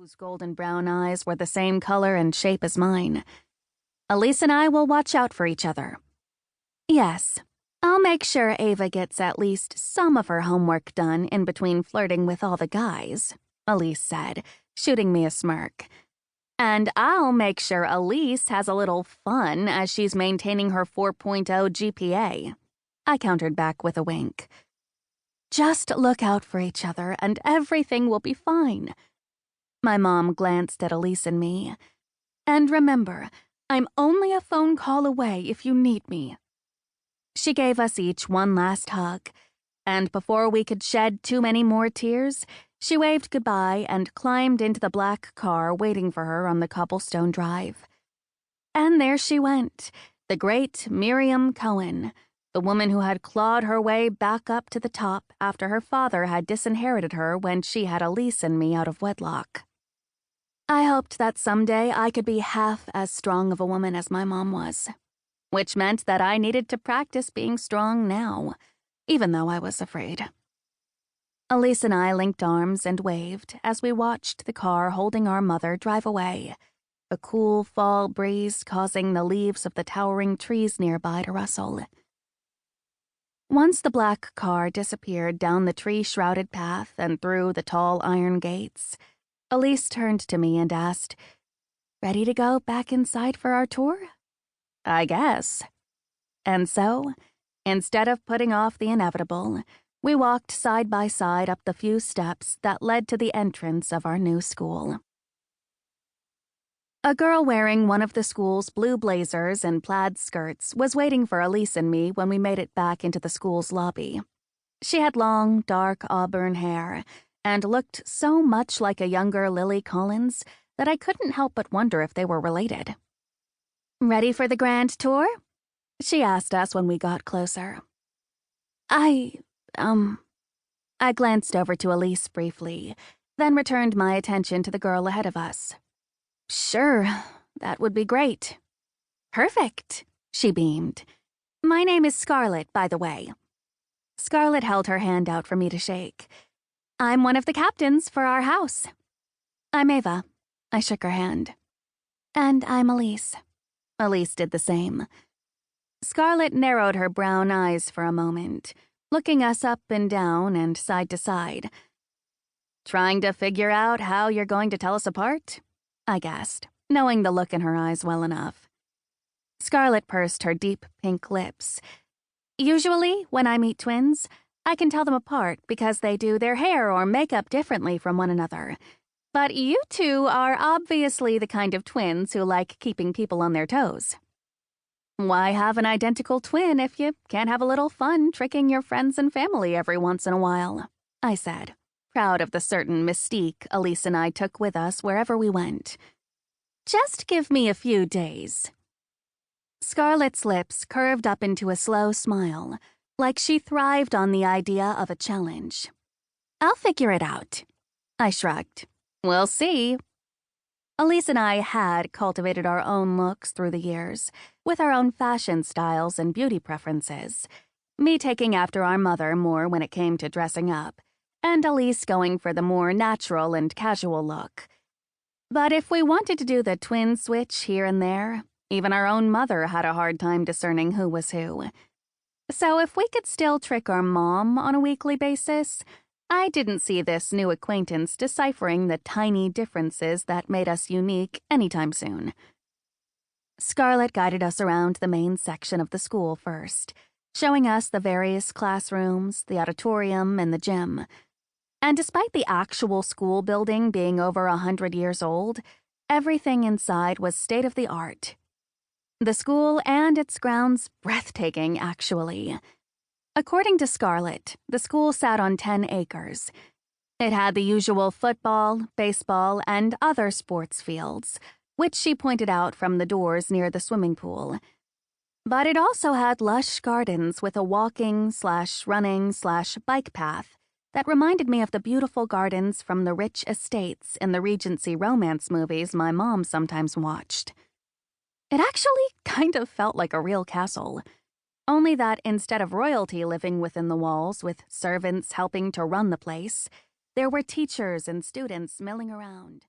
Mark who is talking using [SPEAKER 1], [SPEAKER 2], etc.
[SPEAKER 1] whose golden brown eyes were the same color and shape as mine. Elise and I will watch out for each other. Yes, I'll make sure Ava gets at least some of her homework done in between flirting with all the guys, Elise said, shooting me a smirk. And I'll make sure Elise has a little fun as she's maintaining her 4.0 GPA. I countered back with a wink. Just look out for each other and everything will be fine. My mom glanced at Elise and me. And remember, I'm only a phone call away if you need me. She gave us each one last hug, and before we could shed too many more tears, she waved goodbye and climbed into the black car waiting for her on the cobblestone drive. And there she went, the great Miriam Cohen, the woman who had clawed her way back up to the top after her father had disinherited her when she had Elise and me out of wedlock. I hoped that someday I could be half as strong of a woman as my mom was, which meant that I needed to practice being strong now, even though I was afraid. Elise and I linked arms and waved as we watched the car holding our mother drive away, a cool fall breeze causing the leaves of the towering trees nearby to rustle. Once the black car disappeared down the tree-shrouded path and through the tall iron gates, Elise turned to me and asked, "Ready to go back inside for our tour?" "I guess." And so, instead of putting off the inevitable, we walked side by side up the few steps that led to the entrance of our new school. A girl wearing one of the school's blue blazers and plaid skirts was waiting for Elise and me when we made it back into the school's lobby. She had long, dark auburn hair and looked so much like a younger Lily Collins that I couldn't help but wonder if they were related. "Ready for the grand tour?" she asked us when we got closer. I glanced over to Elise briefly, then returned my attention to the girl ahead of us. "Sure, that would be great." "Perfect," she beamed. "My name is Scarlett, by the way." Scarlett held her hand out for me to shake. "I'm one of the captains for our house." "I'm Ava." I shook her hand. "And I'm Elise." Elise did the same. Scarlett narrowed her brown eyes for a moment, looking us up and down and side to side. "Trying to figure out how you're going to tell us apart?" I guessed, knowing the look in her eyes well enough. Scarlett pursed her deep pink lips. "Usually, when I meet twins, I can tell them apart because they do their hair or makeup differently from one another. But you two are obviously the kind of twins who like keeping people on their toes." "Why have an identical twin if you can't have a little fun tricking your friends and family every once in a while?" I said, proud of the certain mystique Elise and I took with us wherever we went. "Just give me a few days." Scarlett's lips curved up into a slow smile, like she thrived on the idea of a challenge. "I'll figure it out." I shrugged. "We'll see." Elise and I had cultivated our own looks through the years, with our own fashion styles and beauty preferences, me taking after our mother more when it came to dressing up, and Elise going for the more natural and casual look. But if we wanted to do the twin switch here and there, even our own mother had a hard time discerning who was who. So if we could still trick our mom on a weekly basis, I didn't see this new acquaintance deciphering the tiny differences that made us unique anytime soon. Scarlett guided us around the main section of the school first, showing us the various classrooms, the auditorium, and the gym. And despite the actual school building being over 100 years old, everything inside was state-of-the-art. The school and its grounds breathtaking, actually. According to Scarlett, the school sat on 10 acres. It had the usual football, baseball, and other sports fields, which she pointed out from the doors near the swimming pool. But it also had lush gardens with a walking/running/bike path that reminded me of the beautiful gardens from the rich estates in the Regency romance movies my mom sometimes watched. It actually kind of felt like a real castle, only that instead of royalty living within the walls with servants helping to run the place, there were teachers and students milling around.